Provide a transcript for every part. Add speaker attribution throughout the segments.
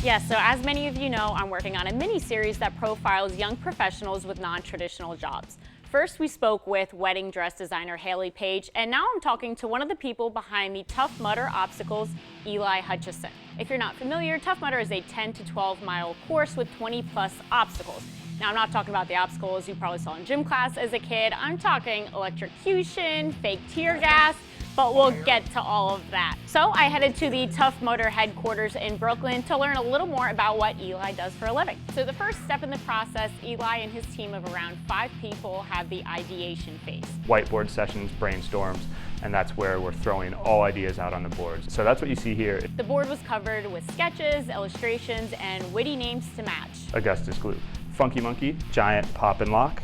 Speaker 1: Yes, so as many of you know, I'm working on a mini-series that profiles young professionals with non-traditional jobs. First, we spoke with wedding dress designer Haley Page, and now I'm talking to one of the people behind the Tough Mudder obstacles, Eli Hutchison. If you're not familiar, Tough Mudder is a 10 to 12 mile course with 20 plus obstacles. Now, I'm not talking about the obstacles you probably saw in gym class as a kid. I'm talking electrocution, fake tear gas, but we'll get to all of that. So I headed to the Tough Mudder headquarters in Brooklyn to learn a little more about what Eli does for a living. So the first step in the process, Eli and his team of around 5 people have the ideation phase.
Speaker 2: Whiteboard sessions, brainstorms, and that's where we're throwing all ideas out on the boards. So that's what you see here.
Speaker 1: The board was covered with sketches, illustrations, and witty names to match.
Speaker 2: Augustus glue. Funky Monkey, giant pop and lock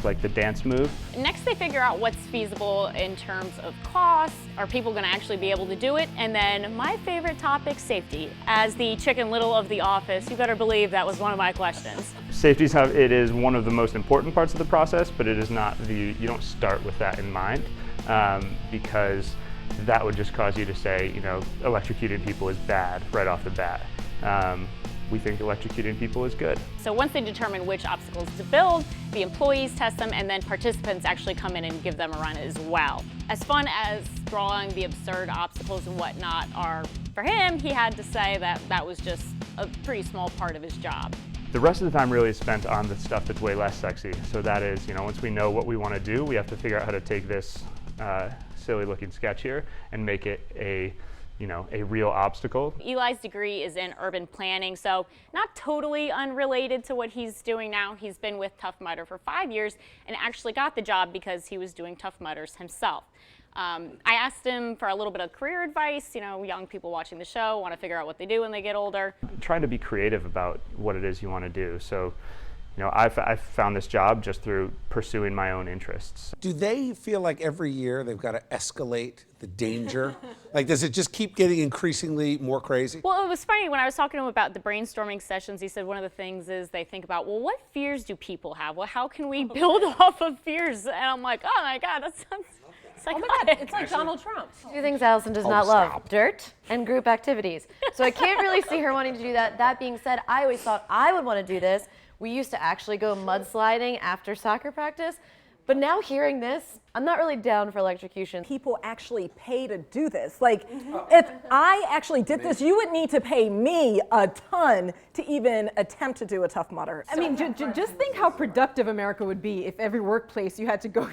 Speaker 2: like the dance move.
Speaker 1: Next, they figure out what's feasible in terms of cost. Are people going to actually be able to do it? And then my favorite topic, safety. As the Chicken Little of the office, you better believe that was one of my questions.
Speaker 2: Safety is one of the most important parts of the process, but it is not you don't start with that in mind because that would just cause you to say, electrocuting people is bad right off the bat. We think electrocuting people is good.
Speaker 1: So once they determine which obstacles to build, the employees test them, and then participants actually come in and give them a run as well. As fun as drawing the absurd obstacles and whatnot are for him, he had to say that that was just a pretty small part of his job.
Speaker 2: The rest of the time really is spent on the stuff that's way less sexy. So that is, once we know what we want to do, we have to figure out how to take this silly looking sketch here and make it a real obstacle.
Speaker 1: Eli's degree is in urban planning, so not totally unrelated to what he's doing now. He's been with Tough Mudder for 5 years and actually got the job because he was doing Tough Mudders himself. I asked him for a little bit of career advice. Young people watching the show want to figure out what they do when they get older.
Speaker 2: Trying to be creative about what it is you want to do. So, I've found this job just through pursuing my own interests.
Speaker 3: Do they feel like every year they've got to escalate the danger? Like, does it just keep getting increasingly more crazy?
Speaker 1: Well, it was funny when I was talking to him about the brainstorming sessions. He said one of the things is they think about, well, what fears do people have? Well, how can we build off of fears? And I'm like, oh my God, that sounds psychotic.
Speaker 4: Oh my God, it's like Donald Trump.
Speaker 5: 2 things Allison does not love: dirt and group activities. So I can't really see her wanting to do that. That being said, I always thought I would want to do this. We used to actually go mudsliding after soccer practice, but now hearing this, I'm not really down for electrocution.
Speaker 4: People actually pay to do this. Like, if I actually did this, you would need to pay me a ton to even attempt to do a Tough Mudder. I mean, just think how productive America would be if every workplace you had to go,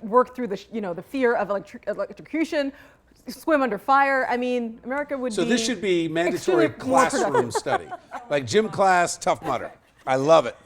Speaker 4: work through the, the fear of electrocution, swim under fire. I mean, America would be.
Speaker 3: So this should be mandatory classroom study, like gym class, Tough Mudder. I love it.